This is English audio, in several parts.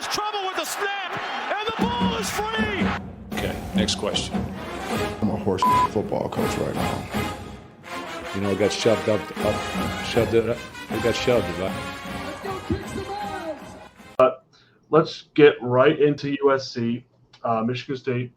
has trouble with the snap, and the ball is free. Okay, next question. I'm a horse football coach right now. You know, it got shoved up, shoved it up. It got shoved, right? Let's get right into USC. Michigan State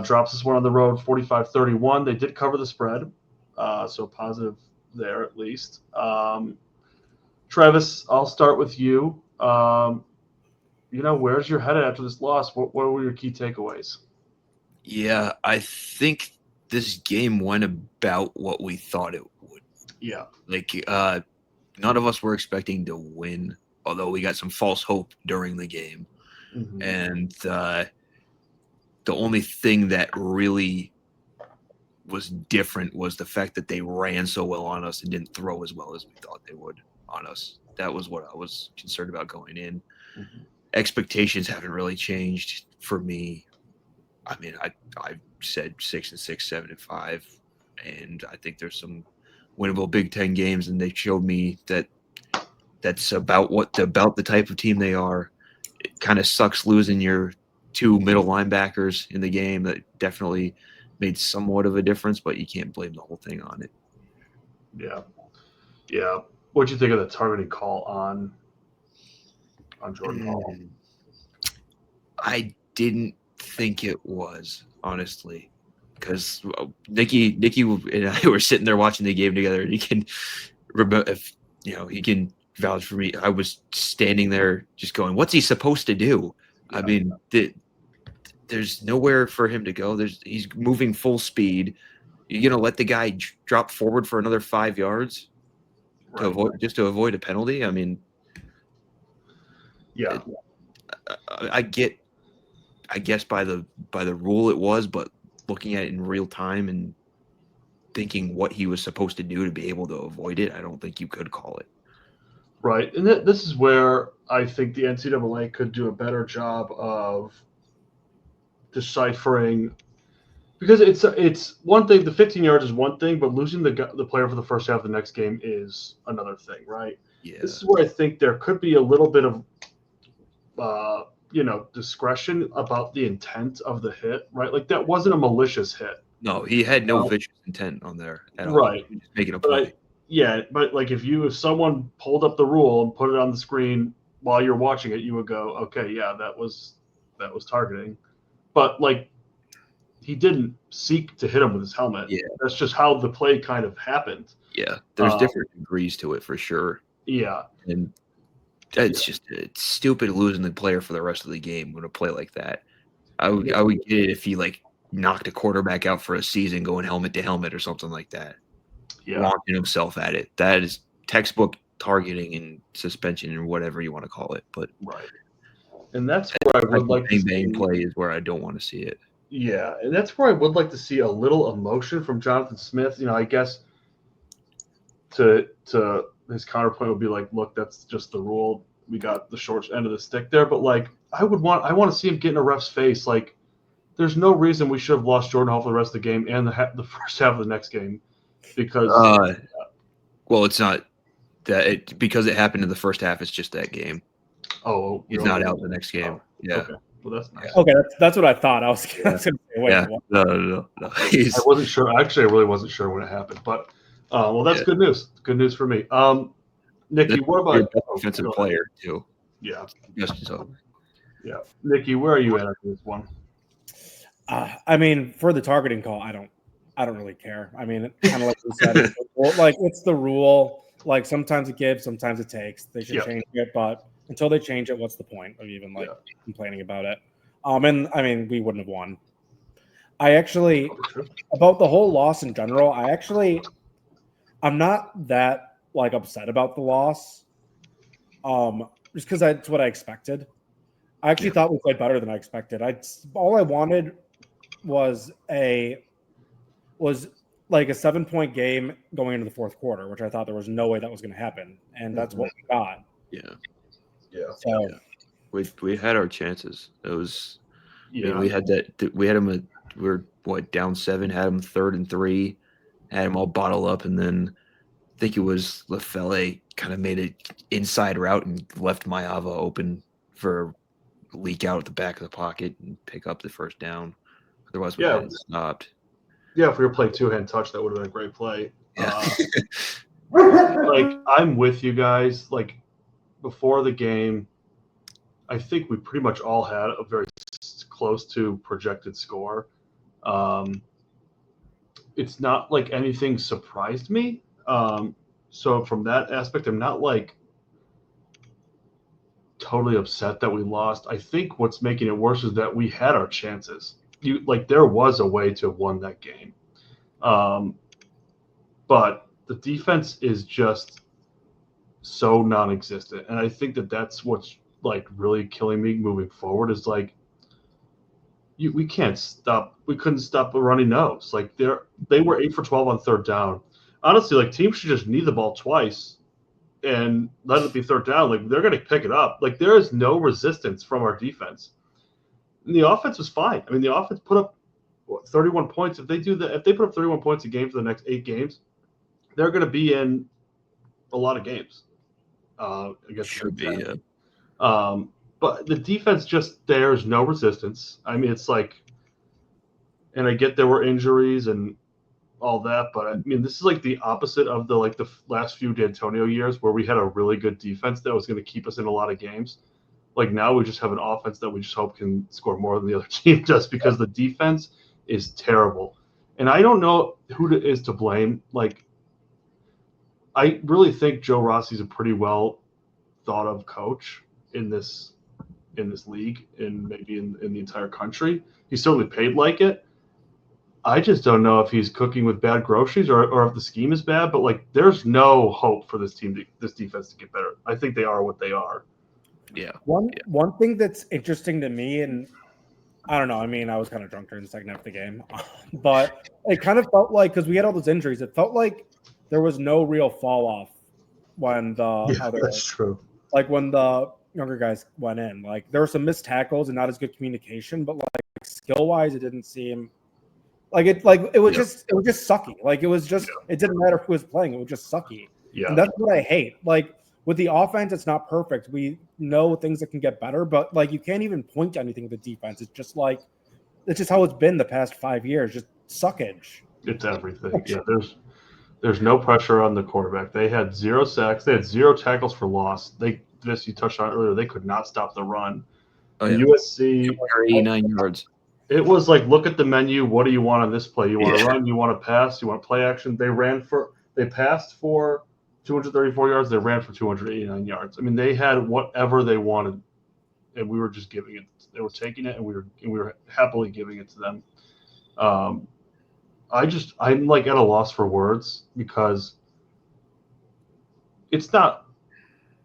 drops this one on the road, 45-31. They did cover the spread, so positive there at least. Travis, I'll start with you. Where's your head at after this loss? What were your key takeaways? Yeah, I think this game went about what we thought it would. Yeah. Like, none of us were expecting to win, although we got some false hope during the game. Mm-hmm. And the only thing that really was different was the fact that they ran so well on us and didn't throw as well as we thought they would on us. That was what I was concerned about going in. Mm-hmm. Expectations haven't really changed for me. I mean, I said 6-6, 7-5, and I think there's some winnable Big Ten games, and they showed me that that's about the type of team they are. It kind of sucks losing your two middle linebackers in the game. That definitely made somewhat of a difference, but you can't blame the whole thing on it. Yeah. What'd you think of the targeting call on Jordan Hall? I didn't think it was, honestly, because Nikki and I were sitting there watching the game together, and he can remember, if he can vouch for me. I was standing there just going, "What's he supposed to do?" Yeah. I mean, there's nowhere for him to go. He's moving full speed. You're gonna let the guy drop forward for another 5 yards to avoid a penalty? I mean, yeah. I guess by the rule it was, but looking at it in real time and thinking what he was supposed to do to be able to avoid it, I don't think you could call it. Right, and this is where I think the NCAA could do a better job of deciphering, because it's one thing. The 15 yards is one thing, but losing the player for the first half of the next game is another thing, right? Yeah. This is where I think there could be a little bit of discretion about the intent of the hit, right? Like, that wasn't a malicious hit. No, he had no vicious intent on there at all. Right. He was just making a play. But like if someone pulled up the rule and put it on the screen while you're watching it, you would go, okay, yeah, that was targeting. But like, he didn't seek to hit him with his helmet. Yeah. That's just how the play kind of happened. Yeah. There's different degrees to it for sure. Yeah. And it's stupid losing the player for the rest of the game with a play like that. I would get it if he like knocked a quarterback out for a season going helmet to helmet or something like that. Yeah. Launching himself at it. That is textbook targeting and suspension and whatever you want to call it. But right. And that's where I would like to see play is where I don't want to see it. Yeah, and that's where I would like to see a little emotion from Jonathan Smith. I guess to his counterpoint would be like, look, that's just the rule. We got the short end of the stick there, but like I want to see him get in a ref's face. Like, there's no reason we should have lost Jordan Hall for the rest of the game and the first half of the next game, because well, it's not that because it happened in the first half. It's just that game. Oh, he's not out the next game. Yeah. Okay. Well, that's nice. Okay, that's what I thought. I was going to say, wait. Yeah. No. I wasn't sure. Actually, I really wasn't sure when it happened. But, that's good news. Good news for me. Nikki, what about defensive player too? Yeah. Just so. Yeah. Nikki, where are you at this one? I mean, for the targeting call, I don't really care. I mean, kind of like you said, it's the rule. Like, sometimes it gives, sometimes it takes. They should change it, but until they change it, what's the point of even complaining about it? And I mean, we wouldn't have won. About the whole loss in general, I'm not that upset about the loss. Just because that's what I expected. I actually thought we played better than I expected. All I wanted was a 7-point game going into the fourth quarter, which I thought there was no way that was going to happen, and that's what we got. Yeah. So we had our chances. It was. Yeah. I mean, we had that. We had them. We were down 7. Had them 3rd and 3. Had them all bottled up, and then I think it was LaFelle kind of made an inside route and left Maava open for leak out at the back of the pocket and pick up the first down. Otherwise, we Yeah. had it stopped. Yeah, if we were playing two-hand touch, that would have been a great play. Yeah. Like, I'm with you guys. Like, before the game, I think we pretty much all had a very close to projected score. It's not like anything surprised me. So from that aspect, I'm not like totally upset that we lost. I think what's making it worse is that we had our chances. There was a way to have won that game. But the defense is just so non-existent. And I think that that's what's like really killing me moving forward is like, we can't stop. We couldn't stop the running nose. Like they were 8 for 12 on third down. Honestly, like teams should just knee the ball twice and let it be third down. Like they're going to pick it up. Like there is no resistance from our defense. And the offense was fine. I mean, the offense put up 31 points. If they put up 31 points a game for the next 8 games, they're going to be in a lot of games. I guess Should be. Yeah. But the defense there's no resistance. I mean, it's like, and I get there were injuries and all that, but I mean, this is like the opposite of the last few D'Antonio years where we had a really good defense that was going to keep us in a lot of games. Like now we just have an offense that we just hope can score more than the other team does because the defense is terrible. And I don't know who is to blame. Like, I really think Joe Rossi's a pretty well thought of coach in this league and maybe in the entire country. He's certainly paid like it. I just don't know if he's cooking with bad groceries or if the scheme is bad, but like there's no hope for this defense to get better. I think they are what they are. Yeah. One thing that's interesting to me, and I don't know, I mean, I was kind of drunk during the second half of the game, but it kind of felt like, because we had all those injuries, it felt like there was no real fall off when that's true. Like when the younger guys went in. Like there were some missed tackles and not as good communication, but like skill wise, it didn't seem like it. Like it was just sucky. Like it was just it didn't matter who was playing. It was just sucky. Yeah, and that's what I hate. Like with the offense, it's not perfect. We know things that can get better, but like you can't even point to anything with the defense. It's just how it's been the past 5 years. Just suckage. It's everything. Yeah, there's no pressure on the quarterback. They had 0 sacks. They had 0 tackles for loss. You touched on it earlier. They could not stop the run. Oh, yeah. USC 89 yards. It was like, look at the menu. What do you want on this play? You want to run? You want to pass? You want play action? They passed for 234 yards. They ran for 289 yards. I mean, they had whatever they wanted, and we were just giving it. They were taking it, and we were happily giving it to them. I'm like at a loss for words because it's not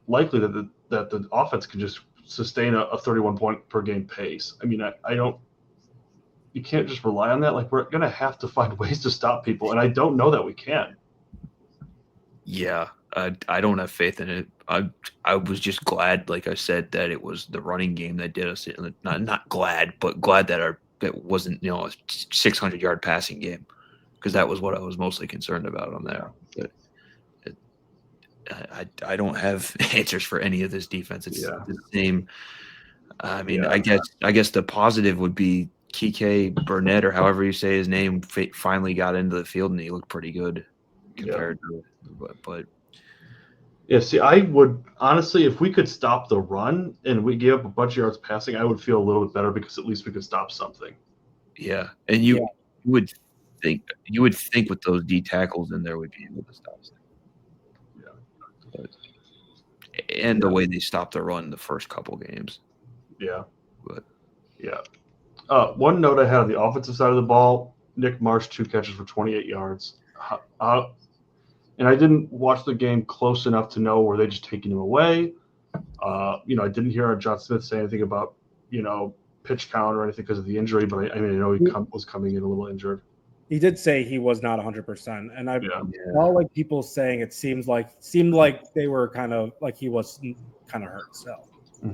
likely that the offense can just sustain a 31 point per game pace. I mean, you can't just rely on that. Like we're going to have to find ways to stop people. And I don't know that we can. Yeah. I don't have faith in it. I was just glad, like I said, that it was the running game that did us. Not glad, but glad that it wasn't, a 600-yard passing game. Because that was what I was mostly concerned about on there. But I don't have answers for any of this defense. It's the same. I mean, I guess the positive would be Kike Burnett, or however you say his name, finally got into the field and he looked pretty good compared to it. But yeah, see, I would honestly, if we could stop the run and we gave up a bunch of yards passing, I would feel a little bit better because at least we could stop something. Yeah, and you would think with those D tackles in there would be able to stop something. And the way they stopped the run the first couple games. Yeah. But one note I had on the offensive side of the ball, Nick Marsh, 2 catches for 28 yards. And I didn't watch the game close enough to know were they just taking him away. I didn't hear John Smith say anything about, pitch count or anything because of the injury, but I know he was coming in a little injured. He did say he was not 100%, and I saw like people saying it seemed like they were kind of like he was kind of hurt. So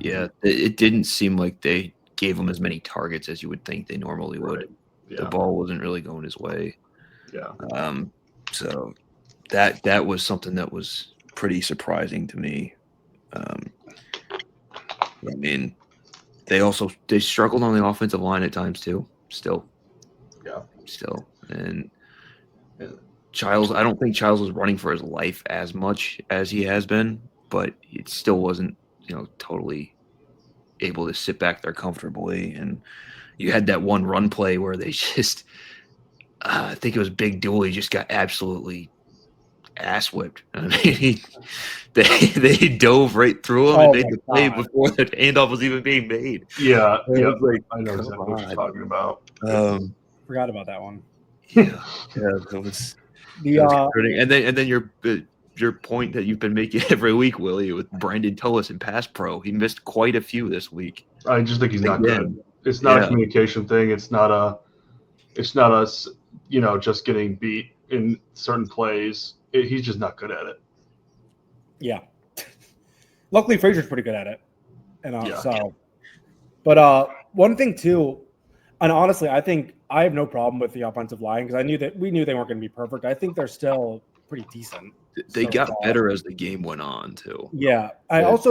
yeah, it didn't seem like they gave him as many targets as you would think they normally would. Right. Yeah. The ball wasn't really going his way. Yeah. So that was something that was pretty surprising to me. I mean, they struggled on the offensive line at times too. Still, and Childs. I don't think Childs was running for his life as much as he has been, but it still wasn't, totally able to sit back there comfortably. And you had that one run play where they just, I think it was Big Dooley, just got absolutely ass whipped. I mean, they dove right through him and made the play before the handoff was even being made. Yeah, Like, I know exactly what you're talking about. Forgot about that one. Yeah, that was and then your point that you've been making every week, Willie, with Brandon Tullis and pass pro. He missed quite a few this week. I just think he's not good. It's not a communication thing. It's not us, just getting beat in certain plays. He's just not good at it. Yeah. Luckily, Frazier's pretty good at it. And but one thing too, and honestly, I think I have no problem with the offensive line because we knew they weren't going to be perfect. I think they're still pretty decent. They got better as the game went on too. Yeah, about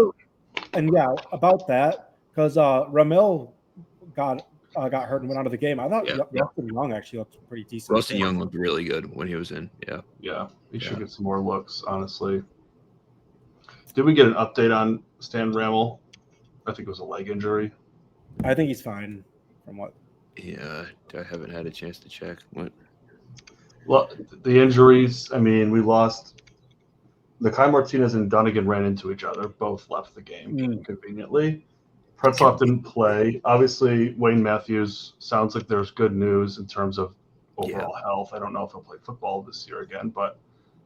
that because Ramil got hurt and went out of the game. I thought Rustin Young actually looked pretty decent. Rustin Young looked really good when he was in. Yeah, he should get some more looks. Honestly, did we get an update on Stan Rammel? I think it was a leg injury. I think he's fine. From what? Yeah, I haven't had a chance to check. What? Well, the injuries. I mean, we lost. Nakai Martinez and Dunnigan ran into each other. Both left the game conveniently. Pretzloff didn't play. Obviously, Wayne Matthews sounds like there's good news in terms of overall health. I don't know if he'll play football this year again, but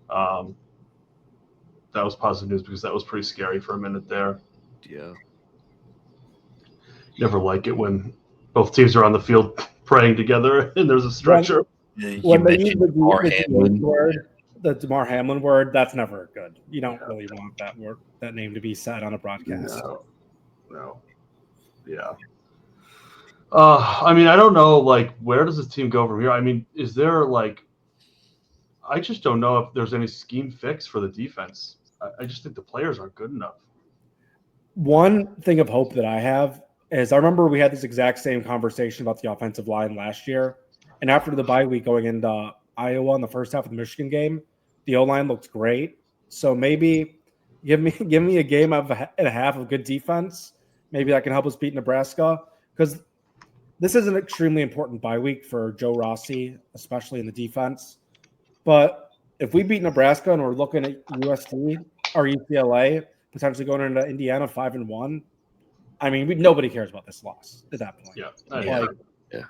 that was positive news because that was pretty scary for a minute there. Yeah. Never like it when both teams are on the field praying together and there's a stretcher. When they use the Damar Hamlin word, that's never good. You don't really want that name to be said on a broadcast. No. Yeah. I mean, I don't know, where does this team go from here? I mean, is there, I just don't know if there's any scheme fix for the defense. I just think the players aren't good enough. One thing of hope that I have is I remember we had this exact same conversation about the offensive line last year. And after the bye week going into Iowa in the first half of the Michigan game, the O-line looked great. So maybe give me a game and a half of good defense. Maybe that can help us beat Nebraska because this is an extremely important bye week for Joe Rossi, especially in the defense. But if we beat Nebraska and we're looking at USC or UCLA potentially going into Indiana 5-1, I mean, nobody cares about this loss at that point. Yeah.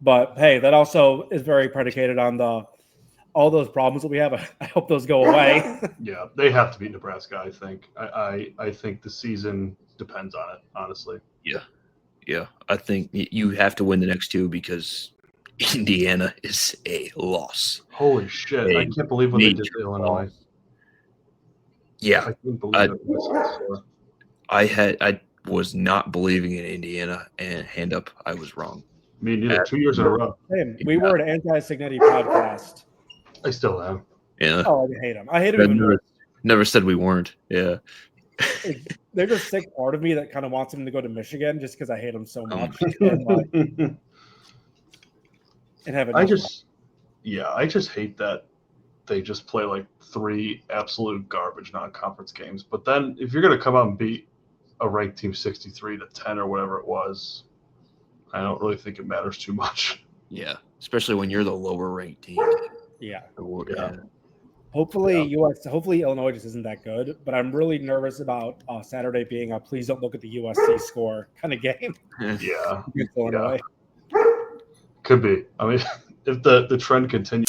But hey, that also is very predicated on all those problems that we have. I hope those go away. Yeah, they have to beat Nebraska. I think. I think the season depends on it. Honestly. Yeah. I think you have to win the next two because Indiana is a loss. Holy shit! I can't believe what they did to Illinois. Yeah, I couldn't believe it. I was not believing in Indiana, and hand up, I was wrong. Me neither. 2 years in a row. We were an anti-Signetti podcast. I still am. Yeah. Oh, I hate him. I hate him. Never said we weren't. Yeah. There's a sick part of me that kind of wants him to go to Michigan just because I hate him so much. I just hate that they just play 3 absolute garbage non-conference games. But then if you're going to come out and beat a ranked team 63-10 or whatever it was, I don't really think it matters too much. Yeah, especially when you're the lower ranked team. Yeah. Hopefully Illinois just isn't that good, but I'm really nervous about Saturday being a please don't look at the USC score kind of game. Yeah. Illinois. Could be. I mean, if the trend continues.